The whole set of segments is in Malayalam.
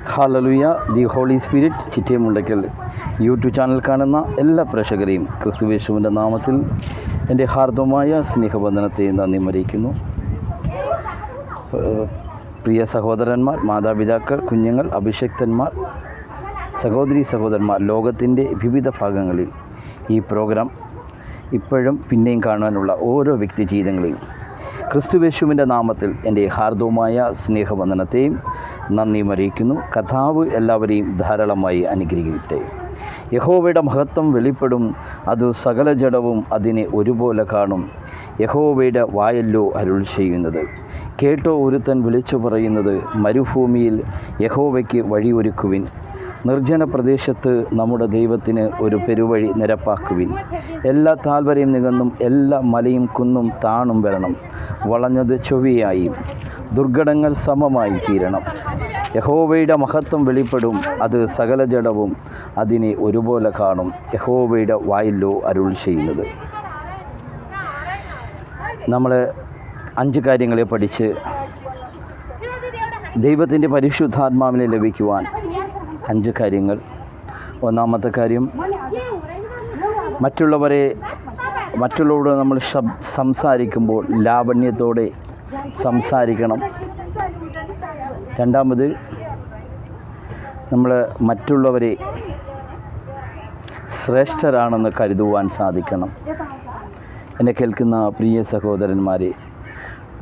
Hallelujah. The holy spirit Chittemundaykkal YouTube channel കാണുന്ന എല്ലാ പ്രേക്ഷകരെയും ക്രിസ്തുയേശുവിൻ്റെ നാമത്തിൽ എൻ്റെ ഹാർദവമായ സ്നേഹവന്ദനത്തെ നന്ദി അറിയിക്കുന്നു. പ്രിയ സഹോദരന്മാർ, മാതാപിതാക്കൾ, കുഞ്ഞുങ്ങൾ, അഭിഷിക്തന്മാർ, സഹോദരി സഹോദരന്മാർ, ലോകത്തിൻ്റെ വിവിധ ഭാഗങ്ങളിൽ ഈ പ്രോഗ്രാം ഇപ്പോഴും പിന്നെയും കാണാനുള്ള ഓരോ വ്യക്തി ജീവിതങ്ങളെയും ക്രിസ്തുയേശുവിൻ്റെ നാമത്തിൽ എൻ്റെ ഹാർദവമായ സ്നേഹവന്ദനത്തെയും നന്ദിയും അറിയിക്കുന്നു. കർത്താവ് എല്ലാവരെയും ധാരാളമായി അനുഗ്രഹിക്കട്ടെ. യഹോവയുടെ മഹത്വം വെളിപ്പെടും, അത് സകല ജഡവും അതിനെ ഒരുപോലെ കാണും. യഹോവയുടെ വായല്ലോ അരുൾ ചെയ്യുന്നത്. കേട്ടോ ഒരുത്തൻ വിളിച്ചു പറയുന്നത്, മരുഭൂമിയിൽ യഹോവയ്ക്ക് വഴിയൊരുക്കുവിൻ, നിർജ്ജന പ്രദേശത്ത് നമ്മുടെ ദൈവത്തിന് ഒരു പെരുവഴി നിരപ്പാക്കുവിൻ. എല്ലാ താഴ്വരയും നികന്നും എല്ലാ മലയും കുന്നും താണും വരണം, വളഞ്ഞത് ചൊവ്വയായി, ദുർഘടങ്ങൾ സമമായി തീരണം. യഹോവയുടെ മഹത്വം വെളിപ്പെടും, അത് സകല ജഡവും അതിനെ ഒരുപോലെ കാണും. യഹോവയുടെ വായിലോ അരുൾ ചെയ്യുന്നത്. നമ്മൾ 5 കാര്യങ്ങളെ പഠിച്ച് ദൈവത്തിൻ്റെ പരിശുദ്ധാത്മാവിനെ ലഭിക്കുവാൻ 5 കാര്യങ്ങൾ. ഒന്നാമത്തെ കാര്യം, മറ്റുള്ളവരോട് നമ്മൾ സംസാരിക്കുമ്പോൾ ലാവണ്യത്തോടെ സംസാരിക്കണം. രണ്ടാമത്, നമ്മൾ മറ്റുള്ളവരെ ശ്രേഷ്ഠരാണെന്ന് കരുതുവാൻ സാധിക്കണം. എന്നെ കേൾക്കുന്ന പ്രിയ സഹോദരന്മാരെ,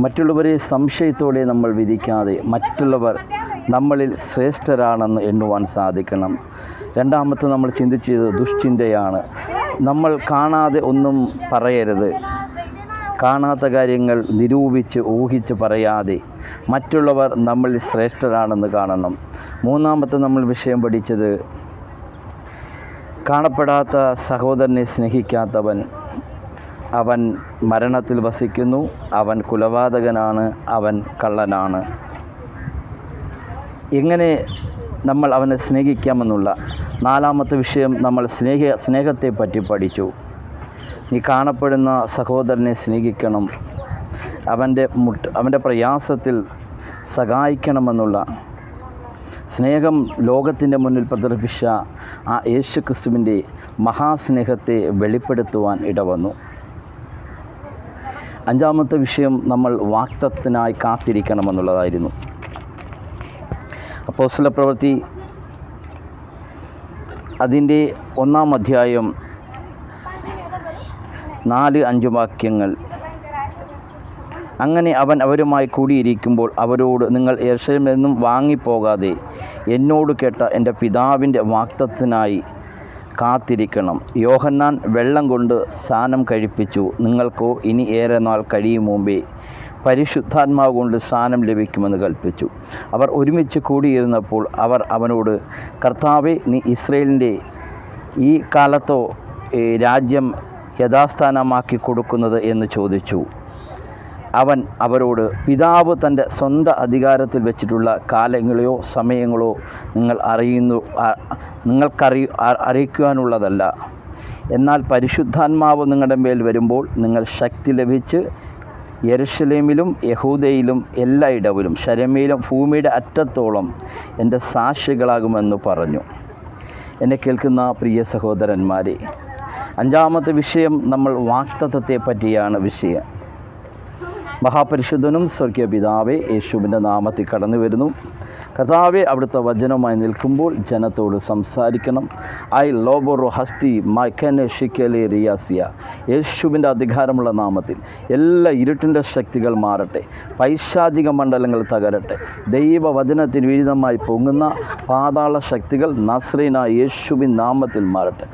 മറ്റുള്ളവരെ സംശയത്തോടെ നമ്മൾ വിധിക്കാതെ മറ്റുള്ളവർ നമ്മളിൽ ശ്രേഷ്ഠരാണെന്ന് എണ്ണുവാൻ സാധിക്കണം. രണ്ടാമത്തെ നമ്മൾ ചിന്തിച്ചത് ദുഷ്ചിന്തയാണ്. നമ്മൾ കാണാതെ ഒന്നും പറയരുത്. കാണാത്ത കാര്യങ്ങൾ നിരൂപിച്ച് ഊഹിച്ച് പറയാതെ മറ്റുള്ളവർ നമ്മളിൽ ശ്രേഷ്ഠരാണെന്ന് കാണണം. മൂന്നാമത്തെ നമ്മൾ വിഷയം പഠിച്ചത്, കാണപ്പെടാത്ത സഹോദരനെ സ്നേഹിക്കാത്തവൻ അവൻ മരണത്തിൽ വസിക്കുന്നു, അവൻ കുലപാതകനാണ്, അവൻ കള്ളനാണ്. എങ്ങനെ നമ്മൾ അവനെ സ്നേഹിക്കാമെന്നുള്ള 4ാമത്തെ വിഷയം നമ്മൾ സ്നേഹത്തെ പറ്റി പഠിച്ചു. നീ കാണപ്പെടുന്ന സഹോദരനെ സ്നേഹിക്കണം, അവൻ്റെ പ്രയാസത്തിൽ സഹായിക്കണമെന്നുള്ള സ്നേഹം ലോകത്തിൻ്റെ മുന്നിൽ പ്രദർശിപ്പിച്ച ആ യേശു ക്രിസ്തുവിൻ്റെ മഹാസ്നേഹത്തെ വെളിപ്പെടുത്തുവാൻ ഇടവന്നു. 5ാമത്തെ വിഷയം നമ്മൾ വാഗ്ദത്തത്തിനായി കാത്തിരിക്കണമെന്നുള്ളതായിരുന്നു. അപ്പോസ്തലപ്രവൃത്തി അതിൻ്റെ 1-ാം അധ്യായം 4-5 വാക്യങ്ങൾ. അങ്ങനെ അവൻ അവരുമായി കൂടിയിരിക്കുമ്പോൾ അവരോട്, നിങ്ങൾ യെരൂശലേമിൽ നിന്നും വാങ്ങിപ്പോകാതെ എന്നോട് കേട്ട എൻ്റെ പിതാവിൻ്റെ വാഗ്ദത്തത്തിനായി കാത്തിരിക്കണം. യോഹന്നാൻ വെള്ളം കൊണ്ട് സ്നാനം കഴിപ്പിച്ചു, നിങ്ങൾക്കോ ഇനി ഏറെ നാൾ കഴിയും മുമ്പേ പരിശുദ്ധാത്മാവ് കൊണ്ട് സ്നാനം ലഭിക്കുമെന്ന് കൽപ്പിച്ചു. അവർ ഒരുമിച്ച് കൂടിയിരുന്നപ്പോൾ അവർ അവനോട്, കർത്താവേ, നീ ഇസ്രയേലിൻ്റെ ഈ കാലത്തോ രാജ്യം യഥാസ്ഥാനമാക്കി കൊടുക്കുന്നത് എന്ന് ചോദിച്ചു. അവൻ അവരോട്, പിതാവ് തൻ്റെ സ്വന്തം അധികാരത്തിൽ വെച്ചിട്ടുള്ള കാലങ്ങളെയോ സമയങ്ങളോ അറിയിക്കുവാനുള്ളതല്ല. എന്നാൽ പരിശുദ്ധാത്മാവ് നിങ്ങളുടെ മേൽ വരുമ്പോൾ നിങ്ങൾ ശക്തി ലഭിച്ച് യെരൂശലേമിലും യഹൂദയിലും എല്ലായിടവിലും ശരമയിലും ഭൂമിയുടെ അറ്റത്തോളം എൻ്റെ സാക്ഷികളാകുമെന്ന് പറഞ്ഞു. എന്നെ കേൾക്കുന്ന പ്രിയ സഹോദരന്മാരെ, 5ാമത്തെ വിഷയം നമ്മൾ വാഗ്ദത്തത്തെ പറ്റിയാണ് വിഷയം. മഹാപരിശുദ്ധനും സ്വർഗീയ പിതാവേ, യേശുവിൻ്റെ നാമത്തിൽ കടന്നു വരുന്നു. കർത്താവേ, അവിടുത്തെ വചനമായി നിൽക്കുമ്പോൾ ജനത്തോട് സംസാരിക്കണം. ഐ ലോബോറോ ഹസ്തി മൈക്കനെ ഷിക്കലെ റിയാസിയ. യേശുവിൻ്റെ അധികാരമുള്ള നാമത്തിൽ എല്ലാ ഇരുട്ടിൻ്റെ ശക്തികൾ മാറട്ടെ, പൈശാചിക മണ്ഡലങ്ങൾ തകരട്ടെ. ദൈവവചനത്തിന് വിരുദ്ധമായി പൊങ്ങുന്ന പാതാള ശക്തികൾ നസ്രേനായ യേശുവിൻ നാമത്തിൽ മാറട്ടെ.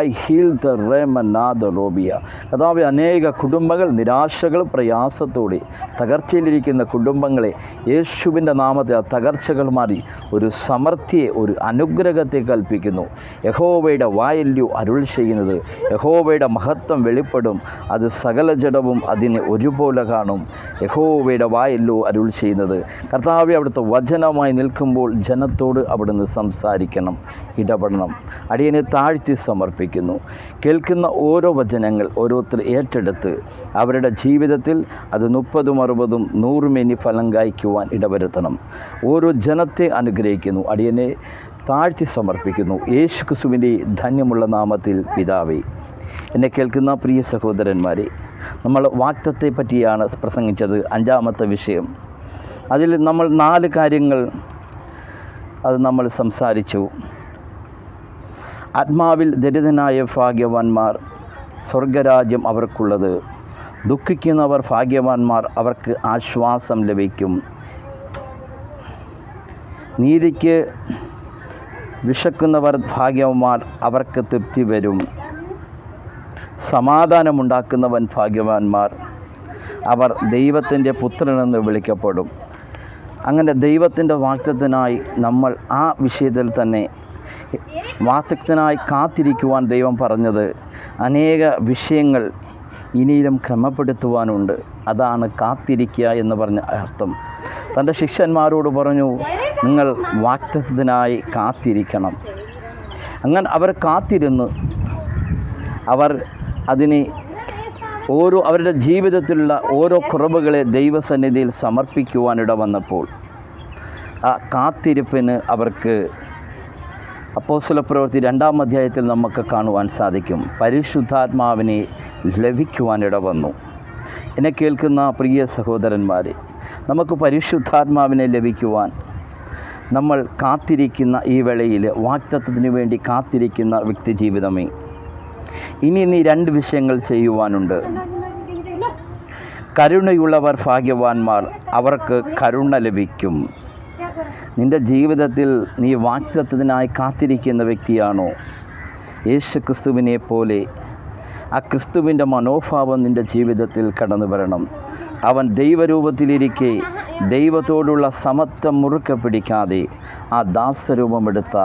ഐ ഹീൽ ദ റേമനാദ റോബിയ. കർത്താവേ, അനേക കുടുംബങ്ങൾ നിരാശകളും പ്രയാസത്തോടെ തകർച്ചയിലിരിക്കുന്ന കുടുംബങ്ങളെ യേശുവിൻ്റെ നാമത്തിൽ ആ തകർച്ചകൾ മാറി ഒരു സമൃദ്ധിയെ, ഒരു അനുഗ്രഹത്തെ കൽപ്പിക്കുന്നു. യഹോവയുടെ വായല്ലോ അരുൾ ചെയ്യുന്നത്. യഹോവയുടെ മഹത്വം വെളിപ്പെടും, അത് സകല ജഡവും അതിനെ ഒരുപോലെ കാണും. യഹോവയുടെ വായല്ലോ അരുൾ ചെയ്യുന്നത്. കർത്താവേ, അവിടുത്തെ വചനമായി നിൽക്കുമ്പോൾ ജനത്തോട് അവിടുന്ന് സംസാരിക്കണം, ഇടപെടണം. അടിയനെ താഴ്ത്തി സമർപ്പിക്കുന്നു. കേൾക്കുന്ന ഓരോ വചനങ്ങൾ ഓരോരുത്തർ ഏറ്റെടുത്ത് അവരുടെ ജീവിതത്തിൽ അത് 30, 60, 100 മേനി ഫലം കായ്ക്കുവാൻ ഇടവരുത്തണം. ഓരോ ജനത്തെ അനുഗ്രഹിക്കുന്നു. അടിയനെ താഴ്ത്തി സമർപ്പിക്കുന്നു. യേശു ക്രിസ്തുവിൻ്റെ ധന്യമുള്ള നാമത്തിൽ പിതാവേ. എന്നെ കേൾക്കുന്ന പ്രിയ സഹോദരന്മാരെ, നമ്മൾ വാഗ്ദത്തത്തെ പറ്റിയാണ് പ്രസംഗിച്ചത്. 5-ാമത്തെ വിഷയം. അതിൽ നമ്മൾ 4 കാര്യങ്ങൾ അത് നമ്മൾ സംസാരിച്ചു. ആത്മാവിൽ ദരിദ്രനായ ഭാഗ്യവാന്മാർ, സ്വർഗരാജ്യം അവർക്കുള്ളത്. ദുഃഖിക്കുന്നവർ ഭാഗ്യവാന്മാർ, അവർക്ക് ആശ്വാസം ലഭിക്കും. നീതിക്ക് വിശക്കുന്നവർ ഭാഗ്യവാന്മാർ, അവർക്ക് തൃപ്തി വരും. സമാധാനമുണ്ടാക്കുന്നവൻ ഭാഗ്യവാന്മാർ, അവർ ദൈവത്തിൻ്റെ പുത്രനെന്ന് വിളിക്കപ്പെടും. അങ്ങനെ ദൈവത്തിൻ്റെ വാഗ്ദത്തത്തിനായി നമ്മൾ ആ വിഷയത്തിൽ തന്നെ വാഗ്ദത്തത്തിനായി കാത്തിരിക്കുവാൻ ദൈവം പറഞ്ഞത് അനേക വിഷയങ്ങൾ ഇനിയും ക്രമപ്പെടുത്തുവാനുണ്ട്. അതാണ് കാത്തിരിക്കുക എന്ന് പറഞ്ഞ അർത്ഥം. തൻ്റെ ശിഷ്യന്മാരോട് പറഞ്ഞു, നിങ്ങൾ വാഗ്ദത്തത്തിനായി കാത്തിരിക്കണം. അങ്ങനെ അവർ കാത്തിരുന്നു. അവർ അതിനെ അവരുടെ ജീവിതത്തിലുള്ള ഓരോ കുറവുകളെ ദൈവസന്നിധിയിൽ സമർപ്പിക്കുവാനിട വന്നപ്പോൾ ആ കാത്തിരിപ്പിന് അവർക്ക് അപ്പോസ്തലപ്രവൃത്തി 2-ാം അധ്യായത്തിൽ നമുക്ക് കാണുവാൻ സാധിക്കും. പരിശുദ്ധാത്മാവിനെ ലഭിക്കുവാനിട വന്നു. എന്നെ കേൾക്കുന്ന പ്രിയ സഹോദരന്മാരെ, നമുക്ക് പരിശുദ്ധാത്മാവിനെ ലഭിക്കുവാൻ നമ്മൾ കാത്തിരിക്കുന്ന ഈ വേളയിൽ വാഗ്ദത്തത്തിന് വേണ്ടി കാത്തിരിക്കുന്ന വ്യക്തി ജീവിതമേ, ഇനി നീ 2 വിഷയങ്ങൾ ചെയ്യുവാനുണ്ട്. കരുണയുള്ളവർ ഭാഗ്യവാന്മാർ, അവർക്ക് കരുണ ലഭിക്കും. നിൻ്റെ ജീവിതത്തിൽ നീ വാഗ്ദത്തത്തിനായി കാത്തിരിക്കുന്ന വ്യക്തിയാണോ? യേശു ക്രിസ്തുവിനെ പോലെ ആ ക്രിസ്തുവിൻ്റെ മനോഭാവം നിൻ്റെ ജീവിതത്തിൽ കടന്നു വരണം. അവൻ ദൈവരൂപത്തിലിരിക്കെ ദൈവത്തോടുള്ള സമത്വം മുറുക്കെ പിടിക്കാതെ ആ ദാസരൂപമെടുത്ത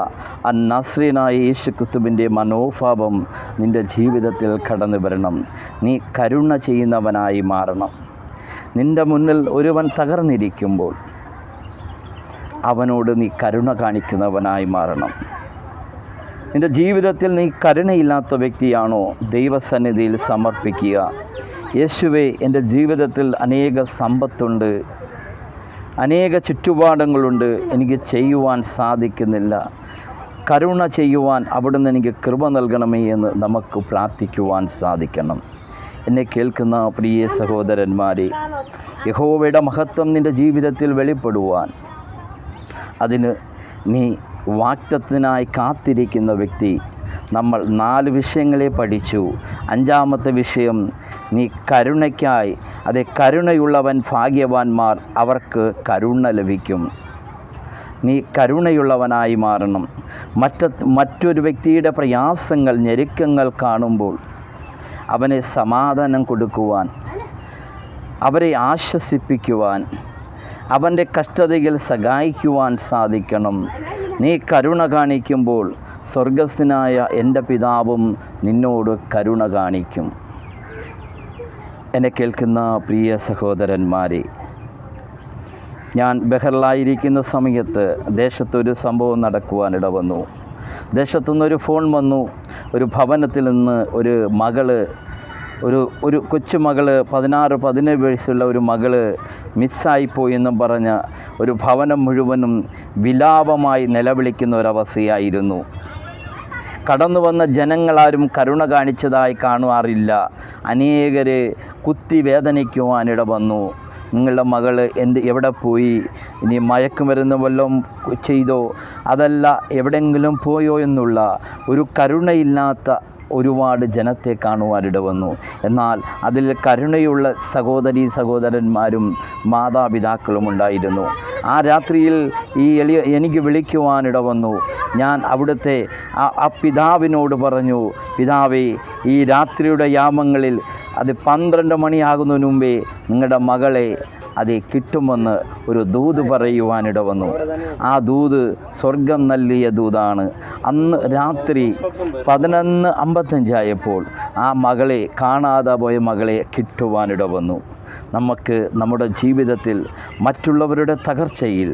ആ നസ്രീനായ യേശു ക്രിസ്തുവിൻ്റെ മനോഭാവം നിൻ്റെ ജീവിതത്തിൽ കടന്നു വരണം. നീ കരുണ ചെയ്യുന്നവനായി മാറണം. നിൻ്റെ മുന്നിൽ ഒരുവൻ തകർന്നിരിക്കുമ്പോൾ അവനോട് നീ കരുണ കാണിക്കുന്നവനായി മാറണം. നിൻ്റെ ജീവിതത്തിൽ നീ കരുണയില്ലാത്ത വ്യക്തിയാണോ? ദൈവസന്നിധിയിൽ സമർപ്പിക്കുക. യേശുവേ, എൻ്റെ ജീവിതത്തിൽ അനേക സമ്പത്തുണ്ട്, അനേക ചുറ്റുപാടുകളുണ്ട്, എനിക്ക് ചെയ്യുവാൻ സാധിക്കുന്നില്ല. കരുണ ചെയ്യുവാൻ അവിടുന്ന് എനിക്ക് കൃപ നൽകണമേ എന്ന് നമുക്ക് പ്രാർത്ഥിക്കുവാൻ സാധിക്കണം. എന്നെ കേൾക്കുന്ന പ്രിയ സഹോദരന്മാരെ, യഹോവയുടെ മഹത്വം നിൻ്റെ ജീവിതത്തിൽ വെളിപ്പെടുവാൻ അതിന് നീ വാഗ്ദത്തത്തിനായി കാത്തിരിക്കുന്ന വ്യക്തി. നമ്മൾ 4 വിഷയങ്ങളെ പഠിച്ചു. 5-ാമത്തെ വിഷയം, നീ കരുണയ്ക്കായി, അതെ, കരുണയുള്ളവൻ ഭാഗ്യവാന്മാർ, അവർക്ക് കരുണ ലഭിക്കും. നീ കരുണയുള്ളവനായി മാറണം. മറ്റൊരു വ്യക്തിയുടെ പ്രയാസങ്ങൾ, ഞെരുക്കങ്ങൾ കാണുമ്പോൾ അവനെ സമാധാനം കൊടുക്കുവാൻ, അവരെ ആശ്വസിപ്പിക്കുവാൻ, അവൻ്റെ കഷ്ടതയിൽ സഹായിക്കുവാൻ സാധിക്കണം. നീ കരുണ കാണിക്കുമ്പോൾ സ്വർഗസ്ഥനായ എൻ്റെ പിതാവും നിന്നോട് കരുണ കാണിക്കും. എന്നെ കേൾക്കുന്ന പ്രിയ സഹോദരന്മാരെ, ഞാൻ ബഹറിലായിരിക്കുന്ന സമയത്ത് ദേശത്തൊരു സംഭവം നടക്കുവാനിട വന്നു. ദേശത്തുനിന്നൊരു ഫോൺ വന്നു. ഒരു ഭവനത്തിൽ നിന്ന് ഒരു മകള്, ഒരു കൊച്ചുമകള്, 16-17 വയസ്സുള്ള ഒരു മകള് മിസ്സായിപ്പോയി എന്നും പറഞ്ഞ് ഒരു ഭവനം മുഴുവനും വിലാപമായി നിലവിളിക്കുന്ന ഒരവസ്ഥയായിരുന്നു. കടന്നു വന്ന ജനങ്ങളാരും കരുണ കാണിച്ചതായി കാണാറില്ല. അനേകർ കുത്തി വേദനിക്കുവാനിട വന്നു. നിങ്ങളുടെ മകൾ എവിടെ പോയി? ഇനി മയക്കുമരുന്ന് വല്ലതും ചെയ്തോ? അതല്ല എവിടെയെങ്കിലും പോയോ എന്നുള്ള ഒരു കരുണയില്ലാത്ത ഒരുപാട് ജനത്തെ കാണുവാനിട വന്നു. എന്നാൽ അതിൽ കരുണയുള്ള സഹോദരന്മാരും മാതാപിതാക്കളും ഉണ്ടായിരുന്നു. ആ രാത്രിയിൽ എനിക്ക് വിളിക്കുവാനിട വന്നു. ഞാൻ അവിടുത്തെ ആ പിതാവിനോട് പറഞ്ഞു, പിതാവേ, ഈ രാത്രിയുടെ യാമങ്ങളിൽ അത് 12 മണിയാകുന്നതിന് മുമ്പേ നിങ്ങളുടെ മകളെ അത് കിട്ടുമെന്ന് ഒരു ദൂത് പറയുവാനിട വന്നു. ആ ദൂത് സ്വർഗം നൽകിയ ദൂതാണ്. അന്ന് രാത്രി 11:55 ആയപ്പോൾ ആ മകളെ, കാണാതെ പോയ മകളെ കിട്ടുവാനിട വന്നു. നമുക്ക് നമ്മുടെ ജീവിതത്തിൽ മറ്റുള്ളവരുടെ തകർച്ചയിൽ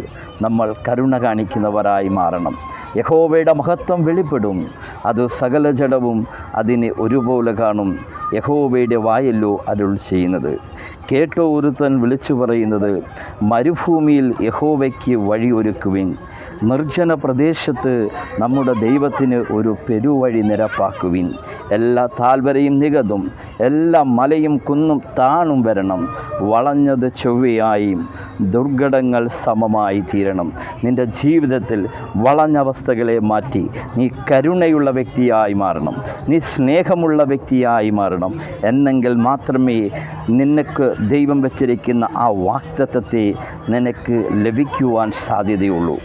നമ്മൾ കരുണ കാണിക്കുന്നവരായി മാറണം. യഹോവയുടെ മഹത്വം വെളിപ്പെടും, അത് സകല ജഡവും അതിനെ ഒരുപോലെ കാണും. യഹോവയുടെ വായല്ലോ അരുൾ ചെയ്യുന്നത്. കേട്ടോ ഒരുത്തൻ വിളിച്ചു പറയുന്നത്, മരുഭൂമിയിൽ യഹോവയ്ക്ക് വഴിയൊരുക്കുവിൻ, നിർജ്ജന പ്രദേശത്ത് നമ്മുടെ ദൈവത്തിന് ഒരു പെരുവഴി നിരപ്പാക്കുവിൻ. എല്ലാ താഴ്വരയും നികതും എല്ലാ മലയും കുന്നും താണും വരണം, വളഞ്ഞത് ചൊവ്വയായും ദുർഘടങ്ങൾ സമമായി തീരണം. നിൻ്റെ ജീവിതത്തിൽ വളഞ്ഞവസ്ഥകളെ മാറ്റി നീ കരുണയുള്ള വ്യക്തിയായി മാറണം, നീ സ്നേഹമുള്ള വ്യക്തിയായി മാറണം. എന്നെങ്കിൽ മാത്രമേ നിനക്ക് ദൈവം വച്ചിരിക്കുന്ന ആ വാഗ്ദത്തത്തെ നിനക്ക് ലഭിക്കുവാൻ സാധ്യതയുള്ളൂ.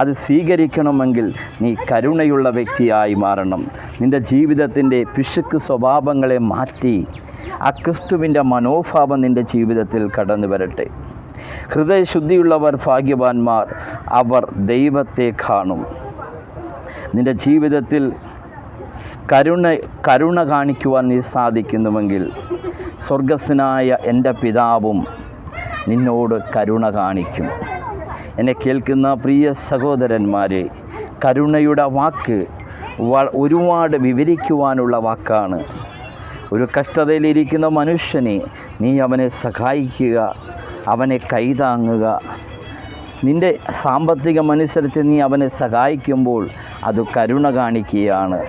അത് സ്വീകരിക്കണമെങ്കിൽ നീ കരുണയുള്ള വ്യക്തിയായി മാറണം. നിൻ്റെ ജീവിതത്തിൻ്റെ പിശുക്ക് സ്വഭാവങ്ങളെ മാറ്റി ആ ക്രിസ്തുവിൻ്റെ മനോഭാവം നിൻ്റെ ജീവിതത്തിൽ കടന്നു വരട്ടെ. ഹൃദയശുദ്ധിയുള്ളവർ ഭാഗ്യവാന്മാർ, അവർ ദൈവത്തെ കാണും. നിൻ്റെ ജീവിതത്തിൽ കരുണ കാണിക്കുവാൻ നീ സാധിക്കുന്നുവെങ്കിൽ സ്വർഗസ്ഥനായ എൻ്റെ പിതാവും നിന്നോട് കരുണ കാണിക്കും. എന്നെ കേൾക്കുന്ന പ്രിയ സഹോദരന്മാരെ, കരുണയുടെ വാക്ക് ഒരുപാട് വിവരിക്കുവാനുള്ള വാക്കാണ്. ഒരു കഷ്ടതയിലിരിക്കുന്ന മനുഷ്യനെ നീ അവനെ സഹായിക്കുക, അവനെ കൈതാങ്ങുക. നിൻ്റെ സാമ്പത്തികമനുസരിച്ച് നീ അവനെ സഹായിക്കുമ്പോൾ അത് കരുണ കാണിക്കുകയാണ്.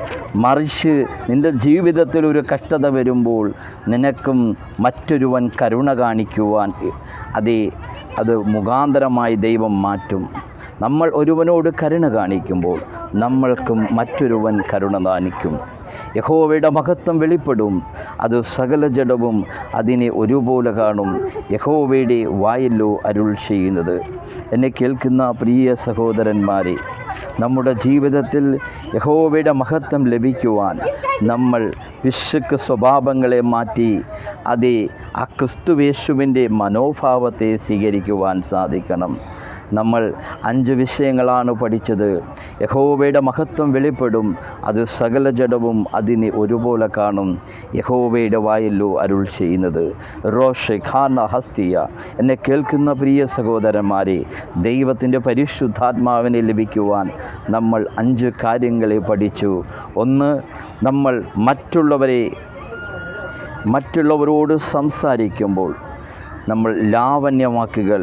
മറിച്ച് നിൻ്റെ ജീവിതത്തിൽ ഒരു കഷ്ടത വരുമ്പോൾ നിനക്കും മറ്റൊരുവൻ കരുണ കാണിക്കുവാൻ അത് മുഖാന്തരമായി ദൈവം മാറ്റും. നമ്മൾ ഒരുവനോട് കരുണ കാണിക്കുമ്പോൾ നമ്മൾക്കും മറ്റൊരുവൻ കരുണ കാണിക്കും. യഹോവയുടെ മഹത്വം വെളിപ്പെടും, അത് സകല ജഡവും അതിനെ ഒരുപോലെ കാണും. യഹോവയുടെ വായല്ലോ അരുൾ ചെയ്യുന്നത്. എന്നെ കേൾക്കുന്ന പ്രിയ സഹോദരന്മാരെ, നമ്മുടെ ജീവിതത്തിൽ യഹോവയുടെ മഹത്വം ലഭിക്കുവാൻ നമ്മൾ പിശുക്ക് സ്വഭാവങ്ങളെ മാറ്റി ആ ക്രിസ്തുയേശുവിൻ്റെ മനോഭാവത്തെ സ്വീകരിക്കുവാൻ സാധിക്കണം. നമ്മൾ 5 വിഷയങ്ങളാണ് പഠിച്ചത്. യഹോവയുടെ മഹത്വം വെളിപ്പെടും, അത് സകല ജഡവും അതിനെ ഒരുപോലെ കാണും. യഹോവയുടെ വായല്ലോ അരുൾ ചെയ്യുന്നത്. റോഷെ ഖാന ഹസ്തിയ. എന്നെ കേൾക്കുന്ന പ്രിയ സഹോദരന്മാരെ, ദൈവത്തിൻ്റെ പരിശുദ്ധാത്മാവിനെ ലഭിക്കുവാൻ നമ്മൾ 5 കാര്യങ്ങളെ പഠിച്ചു. 1, നമ്മൾ മറ്റുള്ളവരോട് സംസാരിക്കുമ്പോൾ നമ്മൾ ലാവണ്യവാക്കുകൾ,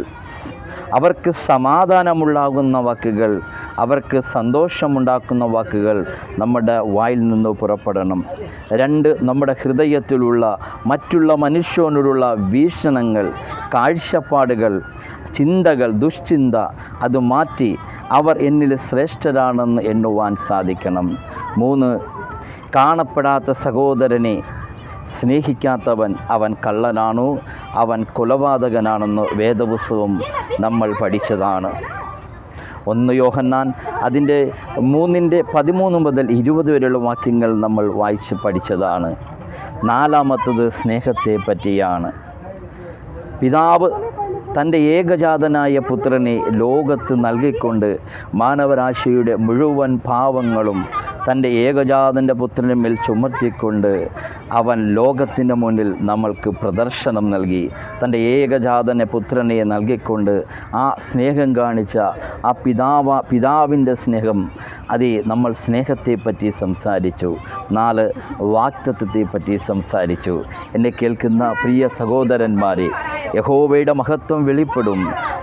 അവർക്ക് സമാധാനമുണ്ടാകുന്ന വാക്കുകൾ, അവർക്ക് സന്തോഷമുണ്ടാക്കുന്ന വാക്കുകൾ നമ്മുടെ വായിൽ നിന്ന് പുറപ്പെടണം. 2, നമ്മുടെ ഹൃദയത്തിലുള്ള മറ്റുള്ള മനുഷ്യനോടുള്ള വീക്ഷണങ്ങൾ, കാഴ്ചപ്പാടുകൾ, ചിന്തകൾ, ദുശ്ചിന്ത അത് മാറ്റി അവർ എന്നിൽ ശ്രേഷ്ഠരാണെന്ന് എണ്ണുവാൻ സാധിക്കണം. 3, കാണപ്പെടാത്ത സഹോദരനെ സ്നേഹിക്കാത്തവൻ അവൻ കള്ളനാണോ, അവൻ കൊലപാതകനാണെന്ന് വേദപുസ്തകം നമ്മൾ പഠിച്ചതാണ്. 1 യോഹന്നാൻ അതിൻ്റെ 3:13 മുതൽ 20 വരെയുള്ള വാക്യങ്ങൾ നമ്മൾ വായിച്ച് പഠിച്ചതാണ്. 4-മത്തത് സ്നേഹത്തെ പറ്റിയാണ്. പിതാവ് തൻ്റെ ഏകജാതനായ പുത്രനെ ലോകത്ത് നൽകിക്കൊണ്ട് മാനവരാശിയുടെ മുഴുവൻ പാവങ്ങളും തൻ്റെ ഏകജാതൻ്റെ പുത്രൻ്റെ മേൽ ചുമത്തിക്കൊണ്ട് അവൻ ലോകത്തിൻ്റെ മുന്നിൽ നമ്മൾക്ക് പ്രദർശനം നൽകി. തൻ്റെ ഏകജാതനെ പുത്രനെ നൽകിക്കൊണ്ട് ആ സ്നേഹം കാണിച്ച ആ പിതാവിൻ്റെ സ്നേഹം, നമ്മൾ സ്നേഹത്തെപ്പറ്റി സംസാരിച്ചു. 4, വാഗ്ദത്തത്തെ പറ്റി സംസാരിച്ചു. എന്നെ കേൾക്കുന്ന പ്രിയ സഹോദരന്മാരെ, യഹോവയുടെ മഹത്വം വെളിപ്പെടും,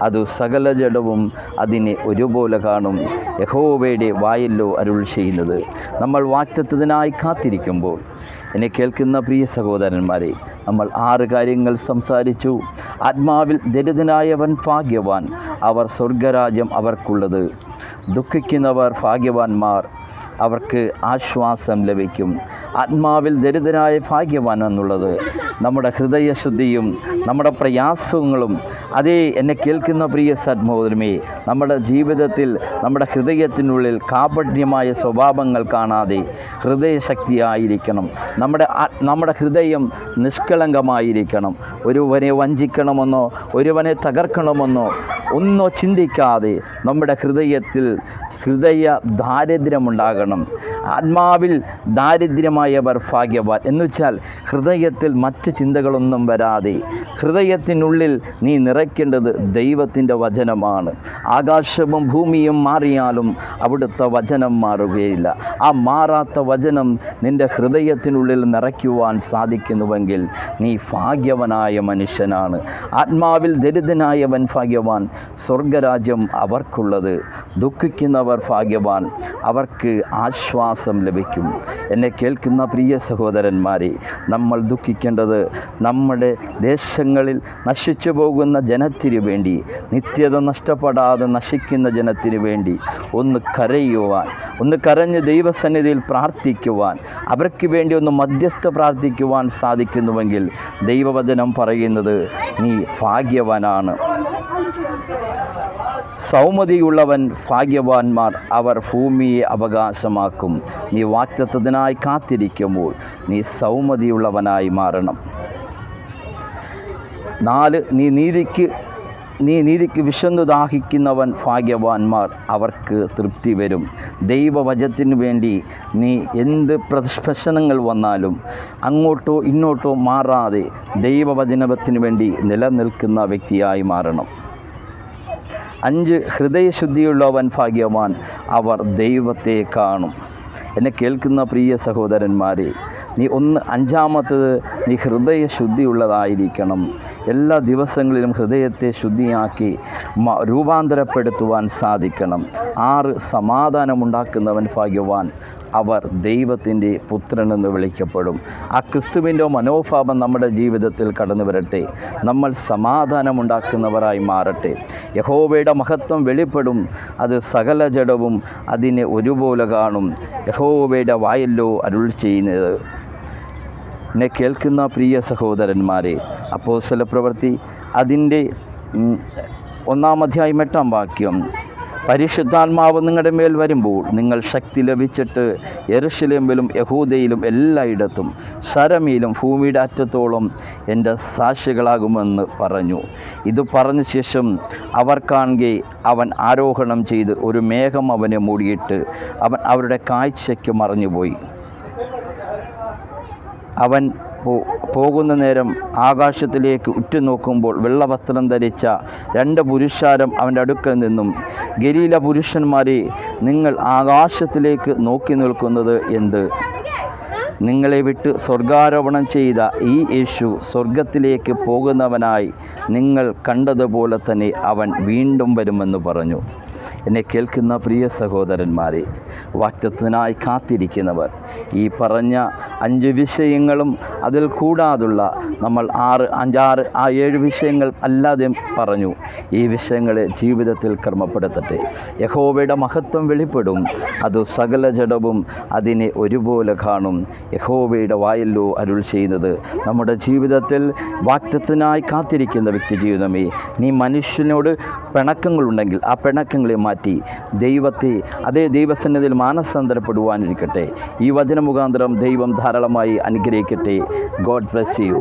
അത് സകല ജഡവും അതിനെ ഒരുപോലെ കാണും. യഹോവയുടെ വായല്ലോ അരുൾ ചെയ്യുന്നത്. നമ്മൾ വാഗ്ദത്തത്തിനായി കാത്തിരിക്കുമ്പോൾ എന്നെ കേൾക്കുന്ന പ്രിയ സഹോദരന്മാരെ, നമ്മൾ 6 കാര്യങ്ങൾ സംസാരിച്ചു. ആത്മാവിൽ ദരിദ്രനായവൻ ഭാഗ്യവാൻ, അവർ സ്വർഗരാജ്യം അവർക്കുള്ളത്. ദുഃഖിക്കുന്നവർ ഭാഗ്യവാന്മാർ, അവർക്ക് ആശ്വാസം ലഭിക്കും. ആത്മാവിൽ ദരിദ്രനായ ഭാഗ്യവാൻ എന്നുള്ളത് നമ്മുടെ ഹൃദയശുദ്ധിയും നമ്മുടെ പ്രയാസങ്ങളും, എന്നെ കേൾക്കുന്ന പ്രിയ സഹോദരമേ, നമ്മുടെ ജീവിതത്തിൽ നമ്മുടെ ഹൃദയത്തിനുള്ളിൽ കാപട്യമായ സ്വഭാവങ്ങൾ കാണാതെ ഹൃദയശക്തിയായിരിക്കണം. നമ്മുടെ ഹൃദയം നിഷ്കളങ്കമായിരിക്കണം. ഒരുവനെ വഞ്ചിക്കണമെന്നോ ഒരുവനെ തകർക്കണമെന്നോ ഒന്നോ ചിന്തിക്കാതെ നമ്മുടെ ഹൃദയത്തിൽ ദാരിദ്ര്യമുണ്ടാകണം. ആത്മാവിൽ ദാരിദ്ര്യമായവർ ഭാഗ്യവാൻ എന്ന് വെച്ചാൽ ഹൃദയത്തിൽ മറ്റ് ചിന്തകളൊന്നും വരാതെ ഹൃദയത്തിനുള്ളിൽ നീ നിറയ്ക്കേണ്ടത് ദൈവത്തിൻ്റെ വചനമാണ്. ആകാശവും ഭൂമിയും മാറിയാലും അവിടുത്തെ വചനം മാറുകയില്ല. ആ മാറാത്ത വചനം നിൻ്റെ ഹൃദയത്തിനുള്ളിൽ നിറയ്ക്കുവാൻ സാധിക്കുന്നുവെങ്കിൽ നീ ഭാഗ്യവനായ മനുഷ്യനാണ്. ആത്മാവിൽ ദരിദ്രനായവൻ ഭാഗ്യവാൻ, സ്വർഗരാജ്യം അവർക്കുള്ളത്. ദുഃഖിക്കുന്നവർ ഭാഗ്യവാൻ, അവർക്ക് ആശ്വാസം ലഭിക്കും. എന്നെ കേൾക്കുന്ന പ്രിയ സഹോദരന്മാരെ, നമ്മൾ ദുഃഖിക്കേണ്ടത് നമ്മുടെ ദേശങ്ങളിൽ നശിച്ചു പോകുന്ന ജനത്തിനു വേണ്ടി, നിത്യത നഷ്ടപ്പെടാതെ നശിക്കുന്ന ജനത്തിനു വേണ്ടി ഒന്ന് കരയുവാൻ, ഒന്ന് കരഞ്ഞ് ദൈവസന്നിധിയിൽ പ്രാർത്ഥിക്കുവാൻ, അവർക്ക് വേണ്ടി ഒന്ന് മധ്യസ്ഥ പ്രാർത്ഥിക്കുവാൻ സാധിക്കുന്നുവെങ്കിൽ ദൈവവചനം പറയുന്നത് നീ ഭാഗ്യവാനാണ്. സൗമ്യതയുള്ളവൻ ഭാഗ്യവാന്മാർ, അവർ ഭൂമിയെ അവകാശമാക്കും. നീ വാഗ്ദത്തത്തിനായി കാത്തിരിക്കുമ്പോൾ നീ സൗമ്യതയുള്ളവനായി മാറണം. 4 നീ നീതിക്ക് വിശന്നു ദാഹിക്കുന്നവൻ ഭാഗ്യവാന്മാർ, അവർക്ക് തൃപ്തി വരും. ദൈവവചനത്തിനു വേണ്ടി നീ എന്ത് പ്രശ്നങ്ങൾ വന്നാലും അങ്ങോട്ടോ ഇങ്ങോട്ടോ മാറാതെ ദൈവവചനത്തിന് വേണ്ടി നിലനിൽക്കുന്ന വ്യക്തിയായി മാറണം. 5 ഹൃദയശുദ്ധിയുള്ളവൻ ഭാഗ്യവാൻ, അവർ ദൈവത്തെ കാണും. എന്നെ കേൾക്കുന്ന പ്രിയ സഹോദരന്മാരെ, നീ 5-ാമത്തത് നീ ഹൃദയശുദ്ധിയുള്ളതായിരിക്കണം. എല്ലാ ദിവസങ്ങളിലും ഹൃദയത്തെ ശുദ്ധിയാക്കി രൂപാന്തരപ്പെടുത്തുവാൻ സാധിക്കണം. 6 സമാധാനമുണ്ടാക്കുന്നവൻ ഭാഗ്യവാൻ, അവർ ദൈവത്തിൻ്റെ പുത്രനെന്ന് വിളിക്കപ്പെടും. ആ ക്രിസ്തുവിൻ്റെ മനോഭാവം നമ്മുടെ ജീവിതത്തിൽ കടന്നു വരട്ടെ. നമ്മൾ സമാധാനമുണ്ടാക്കുന്നവരായി മാറട്ടെ. യഹോവയുടെ മഹത്വം വെളിപ്പെടും, അത് സകല ജഡവും അതിനെ ഒരുപോലെ കാണും. യഹോവയുടെ വായല്ലോ അരുൾ ചെയ്യുന്നത്. എന്നെ കേൾക്കുന്ന പ്രിയ സഹോദരന്മാരെ, അപ്പോസ്തലപ്രവൃത്തി അതിൻ്റെ 1-ാം അധ്യായം 8-ാം വാക്യം, പരിശുദ്ധാത്മാവ് നിങ്ങളുടെ മേൽ വരുമ്പോൾ നിങ്ങൾ ശക്തി ലഭിച്ചിട്ട് യെരൂശലേമിലും യഹൂദയിലും എല്ലായിടത്തും ശരമയിലും ഭൂമിയുടെ അറ്റത്തോളം എൻ്റെ സാക്ഷികളാകുമെന്ന് പറഞ്ഞു. ഇത് പറഞ്ഞ ശേഷം അവർ കാണുകെ അവൻ ആരോഹണം ചെയ്ത് ഒരു മേഘം അവനെ മൂടിയിട്ട് അവൻ അവരുടെ കാഴ്ചയ്ക്ക് മറഞ്ഞുപോയി. അവൻ പോകുന്ന നേരം ആകാശത്തിലേക്ക് ഉറ്റുനോക്കുമ്പോൾ വെള്ളവസ്ത്രം ധരിച്ച 2 പുരുഷാരം അവൻ്റെ അടുക്കൽ നിന്നും, ഗലീല പുരുഷന്മാരെ, നിങ്ങൾ ആകാശത്തിലേക്ക് നോക്കി നിൽക്കുന്നത് എന്ത്? നിങ്ങളെ വിട്ട് സ്വർഗാരോപണം ചെയ്ത ഈ യേശു സ്വർഗത്തിലേക്ക് പോകുന്നവനായി നിങ്ങൾ കണ്ടതുപോലെ തന്നെ അവൻ വീണ്ടും വരുമെന്ന് പറഞ്ഞു. എന്നെ കേൾക്കുന്ന പ്രിയ സഹോദരന്മാരെ, വാഗ്ദത്തത്തിനായി കാത്തിരിക്കുന്നവർ, ഈ പറഞ്ഞ 5 വിഷയങ്ങളും അതിൽ കൂടാതുള്ള നമ്മൾ 7 വിഷയങ്ങൾ അല്ലാതെ പറഞ്ഞു. ഈ വിഷയങ്ങളെ ജീവിതത്തിൽ ക്രമപ്പെടുത്തട്ടെ. യഹോവയുടെ മഹത്വം വെളിപ്പെടും, അത് സകല ജഡവും അതിനെ ഒരുപോലെ കാണും. യഹോവയുടെ വായല്ലോ അരുൾ ചെയ്യുന്നത്. നമ്മുടെ ജീവിതത്തിൽ വാഗ്ദത്തത്തിനായി കാത്തിരിക്കുന്ന വ്യക്തി ജീവിതമേ, നീ മനുഷ്യനോട് പിണക്കങ്ങളുണ്ടെങ്കിൽ ആ പിണക്കങ്ങളെ മാറ്റി അതേ ദൈവസന്നിധിയിൽ മാനസാന്തരപ്പെടുവാനിരിക്കട്ടെ. ഈ വചന മുഖാന്തരം ദൈവം ധാരാളമായി അനുഗ്രഹിക്കട്ടെ. God bless you.